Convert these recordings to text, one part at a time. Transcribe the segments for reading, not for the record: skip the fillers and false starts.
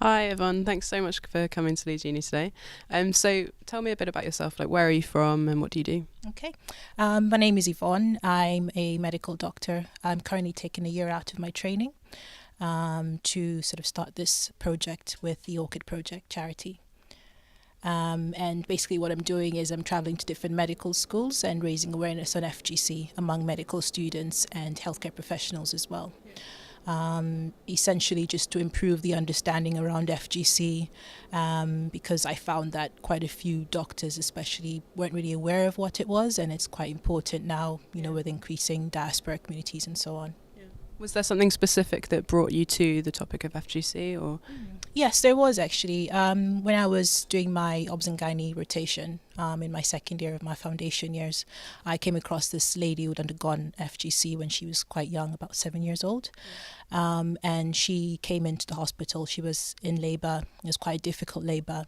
Hi Yvonne, thanks so much for coming to Leeds Uni today. So tell me a bit about yourself, like where are you from and what do you do? Okay. My name is Yvonne. I'm a medical doctor. I'm currently taking a year out of my training to sort of start this project with the Orchid Project charity. And basically what I'm doing is I'm traveling to different medical schools and raising awareness on FGC among medical students and healthcare professionals as well. Essentially just to improve the understanding around FGC, because I found that quite a few doctors especially weren't really aware of what it was, and it's quite important now, with increasing diaspora communities and so on. Was there something specific that brought you to the topic of FGC or? Yes, there was actually. When I was doing my obs and gynae rotation in my second year of my foundation years, I came across this lady who'd undergone FGC when she was quite young, about 7 years old. And she came into the hospital. She was in labour. It was quite a difficult labour.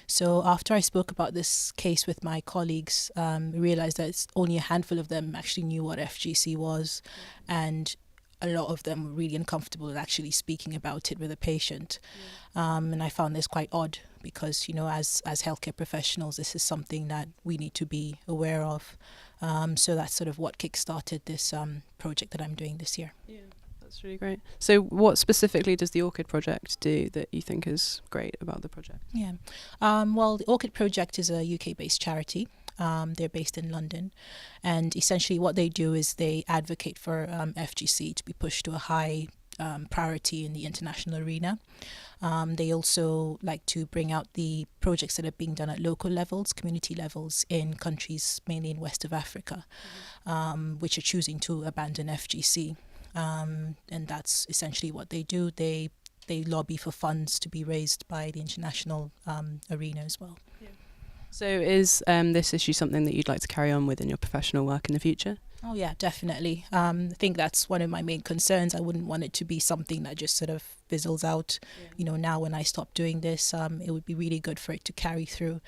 So after I spoke about this case with my colleagues, I realised that it's only a handful of them actually knew what FGC was, and a lot of them were really uncomfortable with actually speaking about it with a patient. And I found this quite odd because, as healthcare professionals, this is something that we need to be aware of. So that's sort of what kickstarted this project that I'm doing this year. Yeah, that's really great. So what specifically does the Orchid Project do that you think is great about the project? Yeah. Well, the Orchid Project is a UK-based charity. They're based in London, and essentially what they do is they advocate for FGC to be pushed to a high priority in the international arena. They also like to bring out the projects that are being done at local levels, community levels in countries mainly in west of Africa, which are choosing to abandon FGC. And that's essentially what they do. They lobby for funds to be raised by the international arena as well. Yeah. So is this issue something that you'd like to carry on with in your professional work in the future? Oh yeah, definitely. I think that's one of my main concerns. I wouldn't want it to be something that just sort of fizzles out. Yeah. Now when I stop doing this, it would be really good for it to carry through.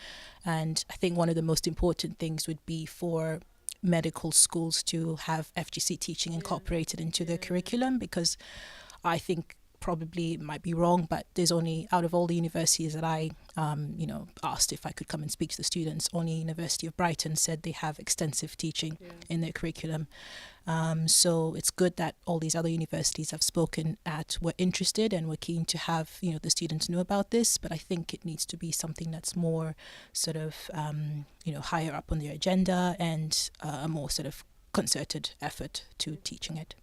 And I think one of the most important things would be for medical schools to have FGC teaching incorporated into their curriculum, because I think probably it might be wrong, but there's only, out of all the universities that I asked if I could come and speak to the students, only University of Brighton said they have extensive teaching in their curriculum. So it's good that all these other universities I've spoken at were interested and were keen to have the students know about this, but I think it needs to be something that's more sort of higher up on their agenda and a more sort of concerted effort to teaching it.